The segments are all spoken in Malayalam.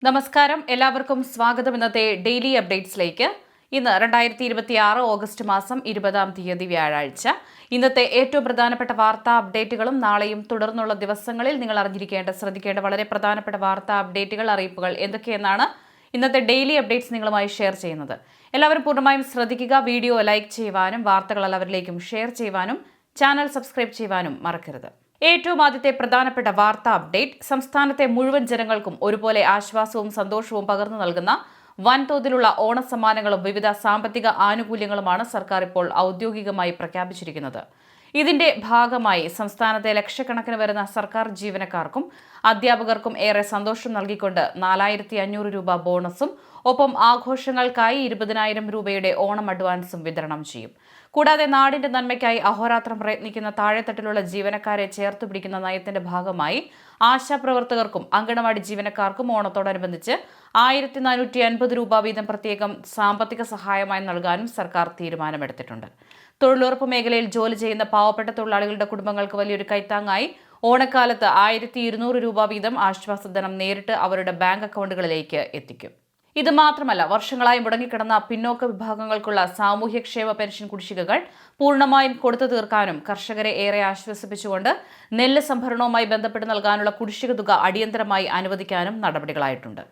നമസ്കാരം, എല്ലാവർക്കും സ്വാഗതം. ഇന്നത്തെ ഡെയിലി അപ്ഡേറ്റ്സിലേക്ക്. ഇന്ന് 2026 ഓഗസ്റ്റ് മാസം 20 വ്യാഴാഴ്ച. ഇന്നത്തെ ഏറ്റവും പ്രധാനപ്പെട്ട വാർത്താ അപ്ഡേറ്റുകളും നാളെയും തുടർന്നുള്ള ദിവസങ്ങളിൽ നിങ്ങൾ ശ്രദ്ധിക്കേണ്ട വളരെ പ്രധാനപ്പെട്ട വാർത്താ അപ്ഡേറ്റുകൾ, അറിയിപ്പുകൾ എന്തൊക്കെയെന്നാണ് ഇന്നത്തെ ഡെയിലി അപ്ഡേറ്റ്സ് നിങ്ങളുമായി ഷെയർ ചെയ്യുന്നത്. എല്ലാവരും പൂർണ്ണമായും ശ്രദ്ധിക്കുക. വീഡിയോ ലൈക്ക് ചെയ്യുവാനും വാർത്തകൾ എല്ലാവരിലേക്കും ഷെയർ ചെയ്യുവാനും ചാനൽ സബ്സ്ക്രൈബ് ചെയ്യുവാനും മറക്കരുത്. ഏറ്റവും ആദ്യത്തെ പ്രധാനപ്പെട്ട വാർത്താ അപ്ഡേറ്റ്, സംസ്ഥാനത്തെ മുഴുവൻ ജനങ്ങൾക്കും ഒരുപോലെ ആശ്വാസവും സന്തോഷവും പകർന്നു നൽകുന്ന വൻതോതിലുള്ള ഓണസമ്മാനങ്ങളും വിവിധ സാമ്പത്തിക ആനുകൂല്യങ്ങളുമാണ് സർക്കാർ ഇപ്പോൾ ഔദ്യോഗികമായി പ്രഖ്യാപിച്ചിരിക്കുന്നത്. ഇതിന്റെ ഭാഗമായി സംസ്ഥാനത്തെ ലക്ഷക്കണക്കിന് വരുന്ന സർക്കാർ ജീവനക്കാർക്കും അധ്യാപകർക്കും ഏറെ സന്തോഷം നൽകിക്കൊണ്ട് 4500 രൂപ ബോണസും ഒപ്പം ആഘോഷങ്ങൾക്കായി 20,000 രൂപയുടെ ഓണം അഡ്വാൻസും വിതരണം ചെയ്യും. കൂടാതെ നാടിന്റെ നന്മയ്ക്കായി അഹോരാത്രം പ്രയത്നിക്കുന്ന താഴെത്തട്ടിലുള്ള ജീവനക്കാരെ ചേർത്ത് പിടിക്കുന്ന നയത്തിന്റെ ഭാഗമായി ആശാപ്രവർത്തകർക്കും അങ്കണവാടി ജീവനക്കാർക്കും ഓണത്തോടനുബന്ധിച്ച് 1450 രൂപ വീതം പ്രത്യേകം സാമ്പത്തിക സഹായമായി നൽകാനും സർക്കാർ തീരുമാനമെടുത്തിട്ടുണ്ട്. തൊഴിലുറപ്പ് മേഖലയിൽ ജോലി ചെയ്യുന്ന പാവപ്പെട്ട തൊഴിലാളികളുടെ കുടുംബങ്ങൾക്ക് വലിയൊരു കൈത്താങ്ങായി ഓണക്കാലത്ത് 1200 രൂപ വീതം ആശ്വാസധനം നേരിട്ട് അവരുടെ ബാങ്ക് അക്കൗണ്ടുകളിലേക്ക് എത്തിക്കും. ഇത് മാത്രമല്ല, വർഷങ്ങളായി മുടങ്ങിക്കിടന്ന പിന്നോക്ക വിഭാഗങ്ങൾക്കുള്ള സാമൂഹ്യക്ഷേമ പെൻഷൻ കുടിശ്ശികകൾ പൂർണ്ണമായും കൊടുത്തു തീർക്കാനും കർഷകരെ ഏറെ ആശ്വസിപ്പിച്ചുകൊണ്ട് നെല്ല് സംഭരണവുമായി ബന്ധപ്പെട്ട് നൽകാനുള്ള കുടിശ്ശിക തുക അടിയന്തരമായി അനുവദിക്കാനും നടപടികളായിട്ടുണ്ട്.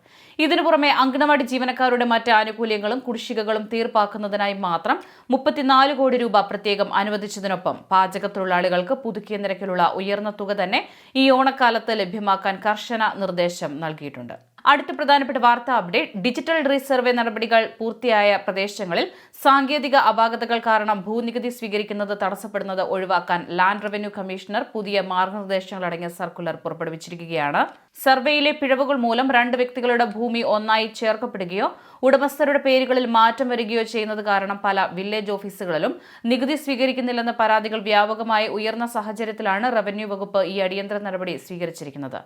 ഇതിനു പുറമെ അങ്കണവാടി ജീവനക്കാരുടെ മറ്റ് ആനുകൂല്യങ്ങളും കുടിശ്ശികകളും തീർപ്പാക്കുന്നതിനായി മാത്രം 34 കോടി രൂപ പ്രത്യേകം അനുവദിച്ചതിനൊപ്പം പാചക തൊഴിലാളികൾക്ക് പുതുക്കിയ നിരക്കിലുള്ള ഉയർന്ന തുക തന്നെ ഈ ഓണക്കാലത്ത് ലഭ്യമാക്കാൻ കർശന നിർദ്ദേശം നൽകിയിട്ടുണ്ട്. അടുത്ത പ്രധാനപ്പെട്ട വാർത്താ അപ്ഡേറ്റ്, ഡിജിറ്റൽ റീസർവേ നടപടികൾ പൂർത്തിയായ പ്രദേശങ്ങളിൽ സാങ്കേതിക അപാകതകൾ കാരണം ഭൂനികുതി സ്വീകരിക്കുന്നത് തടസ്സപ്പെടുന്നത് ഒഴിവാക്കാൻ ലാൻഡ് റവന്യൂ കമ്മീഷണർ പുതിയ മാർഗനിർദ്ദേശങ്ങളടങ്ങിയ സർക്കുലർ പുറപ്പെടുവിച്ചിരിക്കുകയാണ്. സർവേയിലെ പിഴവുകൾ മൂലം 2 വ്യക്തികളുടെ ഭൂമി ഒന്നായി ചേർക്കപ്പെടുകയോ ഉടമസ്ഥരുടെ പേരുകളിൽ മാറ്റം വരികയോ ചെയ്യുന്നത് കാരണം പല വില്ലേജ് ഓഫീസുകളിലും നികുതി സ്വീകരിക്കുന്നില്ലെന്ന പരാതികൾ വ്യാപകമായി ഉയർന്ന സാഹചര്യത്തിലാണ് റവന്യൂ വകുപ്പ് ഈ അടിയന്തര നടപടി സ്വീകരിച്ചിരിക്കുന്നത്.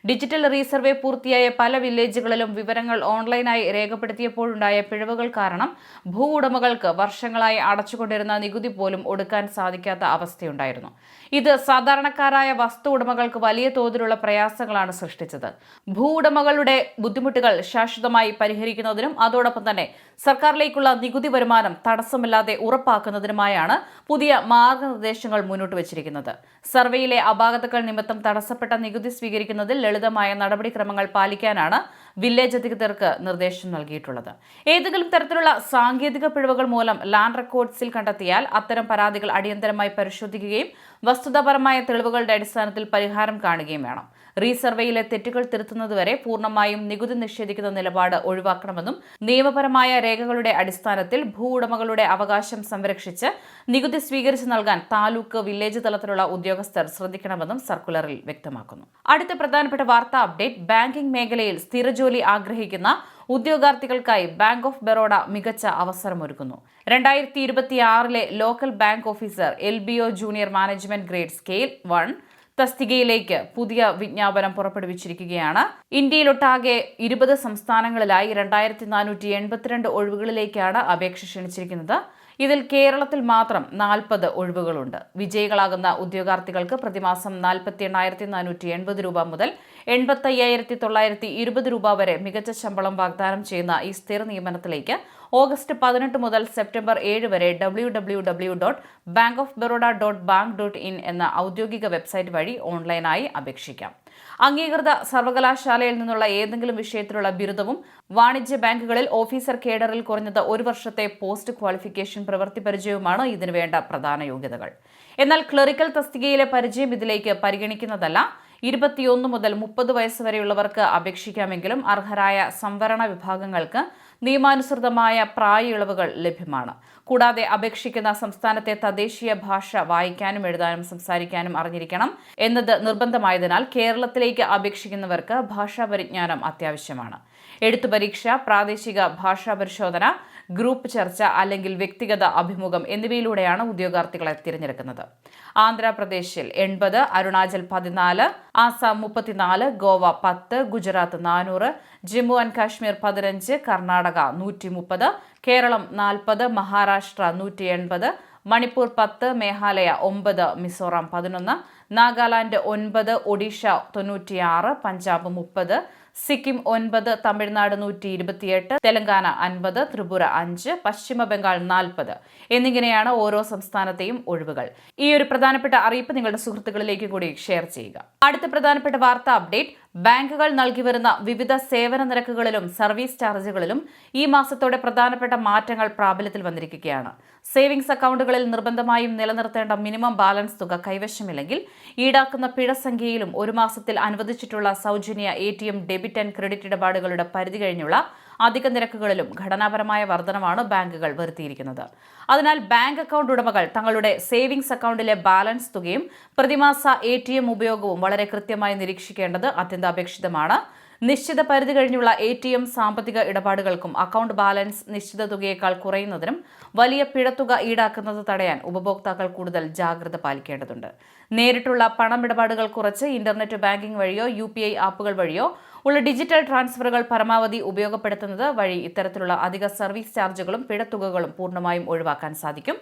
ഡിജിറ്റൽ റീസർവേ പൂർത്തിയായ പല വില്ലേജുകളിലും വിവരങ്ങൾ ഓൺലൈനായി രേഖപ്പെടുത്തിയപ്പോഴുണ്ടായ പിഴവുകൾ കാരണം ഭൂ ഉടമകൾക്ക് വർഷങ്ങളായി അടച്ചുകൊണ്ടിരുന്ന നികുതി പോലും ഒടുക്കാൻ സാധിക്കാത്ത അവസ്ഥയുണ്ടായിരുന്നു. ഇത് സാധാരണക്കാരായ വസ്തു ഉടമകൾക്ക് വലിയ തോതിലുള്ള പ്രയാസങ്ങളാണ് സൃഷ്ടിച്ചത്. ഭൂ ഉടമകളുടെ ബുദ്ധിമുട്ടുകൾ ശാശ്വതമായി പരിഹരിക്കുന്നതിനും അതോടൊപ്പം തന്നെ സർക്കാരിലേക്കുള്ള നികുതി വരുമാനം തടസ്സമില്ലാതെ ഉറപ്പാക്കുന്നതിനുമായാണ് പുതിയ മാർഗനിർദ്ദേശങ്ങൾ മുന്നോട്ട് വച്ചിരിക്കുന്നത്. സർവേയിലെ അപാകതകൾ നിമിത്തം തടസ്സപ്പെട്ട നികുതി സ്വീകരിക്കുന്നതിൽ ലളിതമായ നടപടിക്രമങ്ങൾ പാലിക്കാനാണ് വില്ലേജ് അധികൃതർക്ക് നിർദ്ദേശം നൽകിയിട്ടുള്ളത്. ഏതെങ്കിലും തരത്തിലുള്ള സാങ്കേതിക പിഴവുകൾ മൂലം ലാൻഡ് റെക്കോർഡ്സിൽ കണ്ടെത്തിയാൽ അത്തരം പരാതികൾ അടിയന്തരമായി പരിശോധിക്കുകയും വസ്തുതാപരമായ തെളിവുകളുടെ അടിസ്ഥാനത്തിൽ പരിഹാരം കാണുകയും വേണം. റീസർവേയിലെ തെറ്റുകൾ തിരുത്തുന്നതുവരെ പൂർണ്ണമായും നികുതി നിഷേധിക്കുന്ന നിലപാട് ഒഴിവാക്കണമെന്നും നിയമപരമായ രേഖകളുടെ അടിസ്ഥാനത്തിൽ ഭൂ ഉടമകളുടെ അവകാശം സംരക്ഷിച്ച് നികുതി സ്വീകരിച്ചു നൽകാൻ താലൂക്ക്, വില്ലേജ് തലത്തിലുള്ള ഉദ്യോഗസ്ഥർ ശ്രദ്ധിക്കണമെന്നും സർക്കുലറിൽ വ്യക്തമാക്കുന്നു. അടുത്ത പ്രധാനപ്പെട്ട വാർത്താ അപ്ഡേറ്റ്, ബാങ്കിംഗ് മേഖലയിൽ സ്ഥിരജോലി ആഗ്രഹിക്കുന്ന ഉദ്യോഗാർത്ഥികൾക്കായി ബാങ്ക് ഓഫ് ബറോഡ മികച്ച അവസരമൊരുക്കുന്നു. 2026 local bank officer LBO junior management grade scale 1 തസ്തികയിലേക്ക് പുതിയ വിജ്ഞാപനം പുറപ്പെടുവിച്ചിരിക്കുകയാണ്. ഇന്ത്യയിലൊട്ടാകെ 20 സംസ്ഥാനങ്ങളിലായി 2482 ഒഴിവുകളിലേക്കാണ് അപേക്ഷ ക്ഷണിച്ചിരിക്കുന്നത്. ഇതിൽ കേരളത്തിൽ മാത്രം 40 ഒഴിവുകളുണ്ട്. വിജയികളാകുന്ന ഉദ്യോഗാർത്ഥികൾക്ക് പ്രതിമാസം 48,480 രൂപ മുതൽ 85,920 രൂപ വരെ മികച്ച ശമ്പളം വാഗ്ദാനം ചെയ്യുന്ന ഈ സ്ഥിര നിയമനത്തിലേക്ക് ഓഗസ്റ്റ് 18 മുതൽ സെപ്റ്റംബർ 7 വരെ www.bankofbaroda.bank.in എന്ന ഔദ്യോഗിക വെബ്സൈറ്റ് വഴി ഓൺലൈനായി അപേക്ഷിക്കാം. അംഗീകൃത സർവകലാശാലയിൽ നിന്നുള്ള ഏതെങ്കിലും വിഷയത്തിലുള്ള ബിരുദവും വാണിജ്യ ബാങ്കുകളിൽ ഓഫീസർ കേഡറിൽ കുറഞ്ഞത് 1 വർഷത്തെ പോസ്റ്റ് ക്വാളിഫിക്കേഷൻ പ്രവൃത്തി പരിചയവുമാണ് ഇതിനു വേണ്ട പ്രധാന യോഗ്യതകൾ. എന്നാൽ ക്ലറിക്കൽ തസ്തികയിലെ പരിചയം ഇതിലേക്ക് പരിഗണിക്കുന്നതല്ല. 21 മുതൽ 30 വയസ്സ് വരെയുള്ളവർക്ക് അപേക്ഷിക്കാമെങ്കിലും അർഹരായ സംവരണ വിഭാഗങ്ങൾക്ക് നിയമാനുസൃതമായ പ്രായ ഇളവുകൾ ലഭ്യമാണ്. കൂടാതെ അപേക്ഷിക്കുന്ന സംസ്ഥാനത്തെ തദ്ദേശീയ ഭാഷ വായിക്കാനും എഴുതാനും സംസാരിക്കാനും അറിഞ്ഞിരിക്കണം എന്നത് നിർബന്ധമായതിനാൽ കേരളത്തിലേക്ക് അപേക്ഷിക്കുന്നവർക്ക് ഭാഷാ പരിജ്ഞാനം അത്യാവശ്യമാണ്. എഴുത്തു പരീക്ഷ, പ്രാദേശിക ഭാഷാ പരിശോധന, ഗ്രൂപ്പ് ചർച്ച അല്ലെങ്കിൽ വ്യക്തിഗത അഭിമുഖം എന്നിവയിലൂടെയാണ് ഉദ്യോഗാർത്ഥികളെ തിരഞ്ഞെടുക്കുന്നത്. ആന്ധ്രാപ്രദേശിൽ 80, അരുണാചൽ 14, ആസാം 34, ഗോവ 10, ഗുജറാത്ത് 400, ജമ്മു ആൻഡ് കാശ്മീർ 15, കർണാടക 130, കേരളം 40, മഹാരാഷ്ട്ര 180, മണിപ്പൂർ 10, മേഘാലയ 9, മിസോറാം 11, നാഗാലാൻഡ് 9, ഒഡീഷ 96, പഞ്ചാബ് 30, സിക്കിം 9, തമിഴ്നാട് 128, തെലങ്കാന 50, ത്രിപുര 5, പശ്ചിമ ബംഗാൾ 40 എന്നിങ്ങനെയാണ് ഓരോ സംസ്ഥാനത്തെയും ഒഴിവുകൾ. ഈ ഒരു പ്രധാനപ്പെട്ട അറിയിപ്പ് നിങ്ങളുടെ സുഹൃത്തുക്കളിലേക്ക് കൂടി ഷെയർ ചെയ്യുക. അടുത്ത പ്രധാനപ്പെട്ട വാർത്താ അപ്ഡേറ്റ്: ബാങ്കുകൾ നൽകി വരുന്ന വിവിധ സേവന നിരക്കുകളിലും സർവീസ് ചാർജുകളിലും ഈ മാസത്തോടെ പ്രധാനപ്പെട്ട മാറ്റങ്ങൾ പ്രാബല്യത്തിൽ വന്നിരിക്കുകയാണ്. സേവിങ്സ് അക്കൗണ്ടുകളിൽ നിർബന്ധമായും നിലനിർത്തേണ്ട മിനിമം ബാലൻസ് തുക കൈവശമില്ലെങ്കിൽ ഈടാക്കുന്ന പിഴ സംഖ്യയിലും ഒരു മാസത്തിൽ അനുവദിച്ചിട്ടുള്ള സൗജന്യ ATM, ഡെബിറ്റ് ആൻഡ് ക്രെഡിറ്റ് ഇടപാടുകളുടെ പരിധി കഴിഞ്ഞുള്ള അധിക നിരക്കുകളിലും ഘടനാപരമായ വർധനമാണ് ബാങ്കുകൾ വരുത്തിയിരിക്കുന്നത്. അതിനാൽ ബാങ്ക് അക്കൗണ്ട് ഉടമകൾ തങ്ങളുടെ സേവിങ്സ് അക്കൗണ്ടിലെ ബാലൻസ് തുകയും പ്രതിമാസ ATM ഉപയോഗവും വളരെ കൃത്യമായി നിരീക്ഷിക്കേണ്ടത് അത്യന്താപേക്ഷിതമാണ്. നിശ്ചിത പരിധി കഴിഞ്ഞുള്ള ATM സാമ്പത്തിക ഇടപാടുകൾക്കും അക്കൗണ്ട് ബാലൻസ് നിശ്ചിത തുകയേക്കാൾ കുറയുന്നതിനും വലിയ പിഴത്തുക ഈടാക്കുന്നത് തടയാൻ ഉപഭോക്താക്കൾ കൂടുതൽ ജാഗ്രത പാലിക്കേണ്ടതുണ്ട്. നേരിട്ടുള്ള പണമിടപാടുകൾ കുറച്ച് ഇന്റർനെറ്റ് ബാങ്കിംഗ് വഴിയോ UPI ആപ്പുകൾ വഴിയോ ഉള്ള ഡിജിറ്റൽ ട്രാൻസ്ഫറുകൾ പരമാവധി ഉപയോഗപ്പെടുത്തുന്നത് വഴി ഇത്തരത്തിലുള്ള അധിക സർവീസ് ചാർജുകളും പിഴത്തുകകളും പൂർണ്ണമായും ഒഴിവാക്കാൻ സാധിക്കും.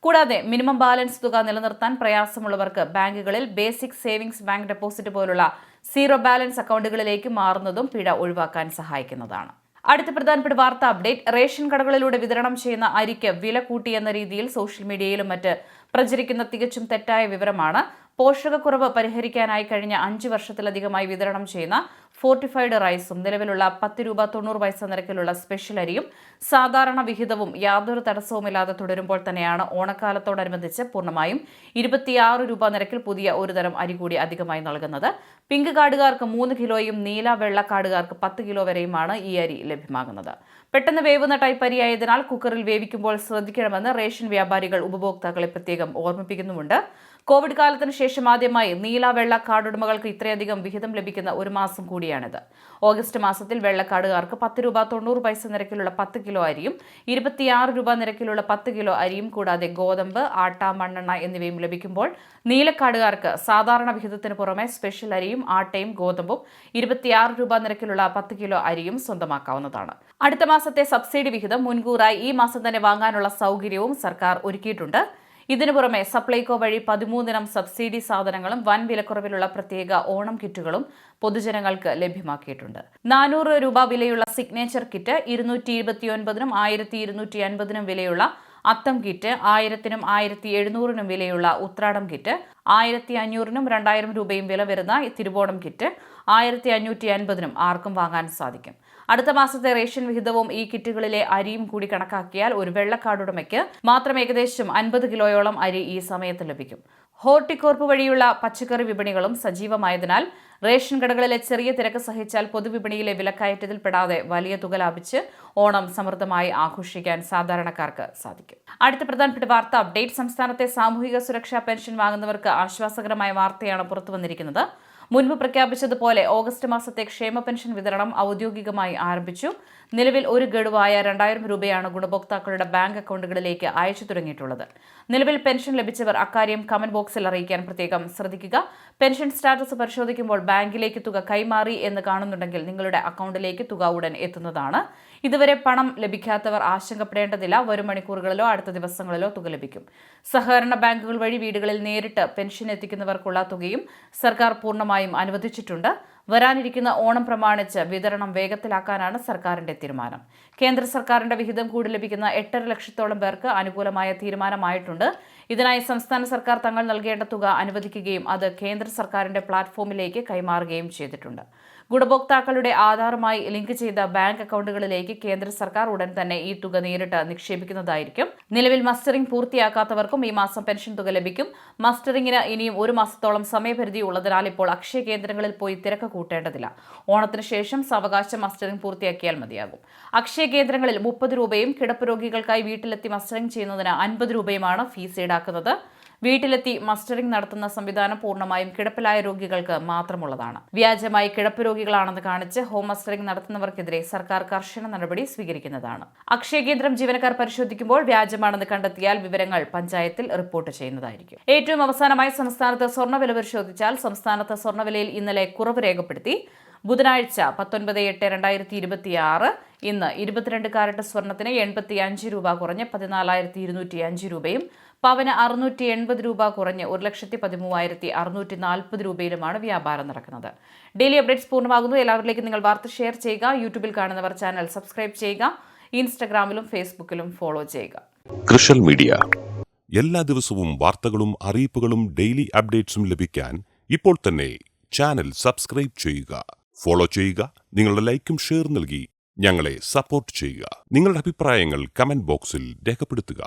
കൂടാതെ മിനിമം ബാലൻസ് തുക നിലനിർത്താൻ പ്രയാസമുള്ളവർക്ക് ബാങ്കുകളിൽ ബേസിക് സേവിങ്സ് ബാങ്ക് ഡെപ്പോസിറ്റ് പോലുള്ള സീറോ ബാലൻസ് അക്കൗണ്ടുകളിലേക്ക് മാറുന്നതും പിഴ ഒഴിവാക്കാൻ സഹായിക്കുന്നതാണ്. അടുത്ത പ്രധാനപ്പെട്ട വാർത്താ അപ്ഡേറ്റ്: റേഷൻ കടകളിലൂടെ വിതരണം ചെയ്യുന്ന അരിക്ക് വില കൂട്ടിയെന്ന രീതിയിൽ സോഷ്യൽ മീഡിയയിലും മറ്റ് പ്രചരിക്കുന്ന തികച്ചും തെറ്റായ വിവരമാണ്. പോഷകക്കുറവ് പരിഹരിക്കാനായി കഴിഞ്ഞ 5 വർഷത്തിലധികമായി വിതരണം ചെയ്യുന്ന ഫോർട്ടിഫൈഡ് റൈസും നിലവിലുള്ള 10 രൂപ 90 പൈസ നിരക്കിലുള്ള സ്പെഷ്യൽ അരിയും സാധാരണ വിഹിതവും യാതൊരു തടസ്സവുമില്ലാതെ തുടരുമ്പോൾ തന്നെയാണ് ഓണക്കാലത്തോടനുബന്ധിച്ച് പൂർണ്ണമായും 26 രൂപ നിരക്കിൽ പുതിയ ഒരു തരം അരി കൂടി അധികമായി നൽകുന്നത്. പിങ്ക് കാർഡുകാർക്ക് 3 കിലോയും നീല വെള്ള കാർഡുകാർക്ക് 10 കിലോ വരെയുമാണ് ഈ അരി ലഭ്യമാകുന്നത്. പെട്ടെന്ന് വേവുന്ന ടൈപ്പ് അരിയായതിനാൽ കുക്കറിൽ വേവിക്കുമ്പോൾ ശ്രദ്ധിക്കണമെന്ന് റേഷൻ വ്യാപാരികൾ ഉപഭോക്താക്കളെ പ്രത്യേകം ഓർമ്മിപ്പിക്കുന്നുമുണ്ട്. കോവിഡ് കാലത്തിന് ശേഷം ആദ്യമായി നീല വെള്ള കാർഡ് ഉടമകൾക്ക് ഇത്രയധികം വിഹിതം ലഭിക്കുന്ന ഒരു മാസം കൂടിയാണിത്. ഓഗസ്റ്റ് മാസത്തിൽ വെള്ളക്കാർഡുകാർക്ക് 10 രൂപ 90 പൈസ നിരക്കിലുള്ള 10 കിലോ അരിയും 26 രൂപ നിരക്കിലുള്ള 10 കിലോ അരിയും കൂടാതെ ഗോതമ്പ്, ആട്ട, മണ്ണെണ്ണ എന്നിവയും ലഭിക്കുമ്പോൾ നീലക്കാർഡുകാർക്ക് സാധാരണ വിഹിതത്തിന് പുറമെ സ്പെഷ്യൽ അരിയും ആട്ടയും ഗോതമ്പും 26 രൂപ നിരക്കിലുള്ള 10 കിലോ അരിയും സ്വന്തമാക്കാവുന്നതാണ്. അടുത്ത മാസത്തെ സബ്സിഡി വിഹിതം മുൻകൂറായി ഈ മാസം തന്നെ വാങ്ങാനുള്ള സൗകര്യവും സർക്കാർ ഒരുക്കിയിട്ടുണ്ട്. ഇതിനു പുറമെ സപ്ലൈകോ വഴി 13 ഇനം സബ്സിഡി സാധനങ്ങളും വൻ വിലക്കുറവിലുള്ള പ്രത്യേക ഓണം കിറ്റുകളും പൊതുജനങ്ങൾക്ക് ലഭ്യമാക്കിയിട്ടുണ്ട്. 400 രൂപ വിലയുള്ള സിഗ്നേച്ചർ കിറ്റ്, 229നും 1250നും വിലയുള്ള അത്തം കിറ്റ്, 1000നും 1700നും വിലയുള്ള ഉത്രാടം കിറ്റ്, 1500നും 2000 രൂപയും വില വരുന്ന തിരുവോണം കിറ്റ് 1550നും ആർക്കും വാങ്ങാൻ സാധിക്കും. അടുത്ത മാസത്തെ റേഷൻ വിഹിതവും ഈ കിറ്റുകളിലെ അരിയും കൂടി കണക്കാക്കിയാൽ ഒരു വെള്ളക്കാർഡ് ഉടമയ്ക്ക് മാത്രം ഏകദേശം 50 കിലോയോളം അരി ഈ സമയത്ത് ലഭിക്കും. ഹോർട്ടികോർപ്പ് വഴിയുള്ള പച്ചക്കറി വിപണികളും സജീവമായതിനാൽ റേഷൻ കടകളിലെ ചെറിയ തിരക്ക് സഹിച്ചാൽ പൊതുവിപണിയിലെ വിലക്കയറ്റത്തിൽ പെടാതെ വലിയ തുക ലാഭിച്ച് ഓണം സമൃദ്ധമായി ആഘോഷിക്കാൻ സാധാരണക്കാർക്ക് സാധിക്കും. അടുത്ത പ്രധാനപ്പെട്ട വാർത്താ അപ്ഡേറ്റ്: സംസ്ഥാനത്തെ സാമൂഹിക സുരക്ഷാ പെൻഷൻ വാങ്ങുന്നവർക്ക് ആശ്വാസകരമായ വാർത്തയാണ് പുറത്തുവന്നിരിക്കുന്നത്. മുൻപ് പ്രഖ്യാപിച്ചതുപോലെ ഓഗസ്റ്റ് മാസത്തെ ക്ഷേമ പെൻഷൻ വിതരണം ഔദ്യോഗികമായി ആരംഭിച്ചു. നിലവിൽ ഒരു ഗഡുവായ 2000 രൂപയാണ് ഗുണഭോക്താക്കളുടെ ബാങ്ക് അക്കൗണ്ടുകളിലേക്ക് അയച്ചു തുടങ്ങിയിട്ടുള്ളത്. നിലവിൽ പെൻഷൻ ലഭിച്ചവർ അക്കാര്യം കമന്റ് ബോക്സിൽ അറിയിക്കാൻ പ്രത്യേകം ശ്രദ്ധിക്കുക. പെൻഷൻ സ്റ്റാറ്റസ് പരിശോധിക്കുമ്പോൾ ബാങ്കിലേക്ക് തുക കൈമാറി എന്ന് കാണുന്നുണ്ടെങ്കിൽ നിങ്ങളുടെ അക്കൗണ്ടിലേക്ക് തുക ഉടൻ എത്തുന്നതാണ്. ഇതുവരെ പണം ലഭിക്കാത്തവർ ആശങ്കപ്പെടേണ്ടതില്ല. വരും മണിക്കൂറുകളിലോ അടുത്ത ദിവസങ്ങളിലോ തുക ലഭിക്കും. സഹകരണ ബാങ്കുകൾ വഴി വീടുകളിൽ നേരിട്ട് പെൻഷൻ എത്തിക്കുന്നവർക്കുള്ള തുകയും സർക്കാർ പൂർണ്ണമായും അനുവദിച്ചിട്ടുണ്ട്. വരാനിരിക്കുന്ന ഓണം പ്രമാണിച്ച് വിതരണം വേഗത്തിലാക്കാനാണ് സർക്കാരിന്റെ തീരുമാനം. കേന്ദ്ര സർക്കാരിന്റെ വിഹിതം കൂടി ലഭിക്കുന്ന 8.5 ലക്ഷത്തോളം പേർക്ക് അനുകൂലമായ തീരുമാനമായിട്ടുണ്ട്. ഇതിനായി സംസ്ഥാന സർക്കാർ തങ്ങൾ നൽകേണ്ട തുക അനുവദിക്കുകയും അത് കേന്ദ്ര സർക്കാരിന്റെ പ്ലാറ്റ്ഫോമിലേക്ക് കൈമാറുകയും ചെയ്തിട്ടുണ്ട്. ഗുണഭോക്താക്കളുടെ ആധാറുമായി ലിങ്ക് ചെയ്ത ബാങ്ക് അക്കൗണ്ടുകളിലേക്ക് കേന്ദ്ര സർക്കാർ ഉടൻ തന്നെ ഈ തുക നേരിട്ട് നിക്ഷേപിക്കുന്നതായിരിക്കും. നിലവിൽ മസ്റ്ററിംഗ് പൂർത്തിയാക്കാത്തവർക്കും ഈ മാസം പെൻഷൻ തുക ലഭിക്കും. മസ്റ്ററിംഗിന് ഇനിയും ഒരു മാസത്തോളം സമയപരിധി ഉള്ളതിനാൽ ഇപ്പോൾ അക്ഷയ കേന്ദ്രങ്ങളിൽ പോയി തിരക്ക് കൂട്ടേണ്ടതില്ല. ഓണത്തിന് ശേഷം സാവകാശം മസ്റ്ററിംഗ് പൂർത്തിയാക്കിയാൽ മതിയാകും. അക്ഷയ കേന്ദ്രങ്ങളിൽ 30 രൂപയും കിടപ്പ് രോഗികൾക്കായി വീട്ടിലെത്തി മസ്റ്ററിംഗ് ചെയ്യുന്നതിന് 50 രൂപയുമാണ് ഫീസ് ഈടാക്കുന്നത്. വീട്ടിലെത്തി മസ്റ്ററിംഗ് നടത്തുന്ന സംവിധാനം പൂർണ്ണമായും കിടപ്പിലായ രോഗികൾക്ക് മാത്രമുള്ളതാണ്. വ്യാജമായി കിടപ്പ് രോഗികളാണെന്ന് കാണിച്ച് ഹോം മസ്റ്ററിംഗ് നടത്തുന്നവർക്കെതിരെ സർക്കാർ കർശന നടപടി സ്വീകരിക്കുന്നതാണ്. അക്ഷയ കേന്ദ്രം ജീവനക്കാർ പരിശോധിക്കുമ്പോൾ വ്യാജമാണെന്ന് കണ്ടെത്തിയാൽ വിവരങ്ങൾ പഞ്ചായത്തിൽ റിപ്പോർട്ട് ചെയ്യുന്നതായിരിക്കും. ഏറ്റവും അവസാനമായി സംസ്ഥാനത്ത് സ്വർണ്ണവില പരിശോധിച്ചാൽ സംസ്ഥാനത്ത് സ്വർണ്ണവിലയിൽ ഇന്നലെ കുറവ് രേഖപ്പെടുത്തി. ബുധനാഴ്ച 19/8/2026 ഇന്ന് 22 കാരറ്റ് സ്വർണത്തിന് 85 രൂപ കുറഞ്ഞ് 14,205 രൂപയും പവന് 680 രൂപ കുറഞ്ഞ് 1,13,640 രൂപയിലുമാണ് വ്യാപാരം നടക്കുന്നത്. ഡെയിലി അപ്ഡേറ്റ്സ് പൂർണ്ണമാകുന്നു. എല്ലാവരിലേക്കും നിങ്ങൾ വാർത്ത ഷെയർ ചെയ്യുക. യൂട്യൂബിൽ കാണുന്നവർ ചാനൽ സബ്സ്ക്രൈബ് ചെയ്യുക. ഇൻസ്റ്റഗ്രാമിലും ഫേസ്ബുക്കിലും ഫോളോ ചെയ്യുക. കൃഷൽ മീഡിയ എല്ലാ ദിവസവും വാർത്തകളും അറിയിപ്പുകളും ഡെയിലി അപ്ഡേറ്റ്സും ലഭിക്കാൻ ഇപ്പോൾ തന്നെ ചാനൽ സബ്സ്ക്രൈബ് ചെയ്യുക, ഫോളോ ചെയ്യുക. നിങ്ങളുടെ ലൈക്കും ഷെയർ നൽകി ഞങ്ങളെ സപ്പോർട്ട് ചെയ്യുക. നിങ്ങളുടെ അഭിപ്രായങ്ങൾ കമന്റ് ബോക്സിൽ രേഖപ്പെടുത്തുക.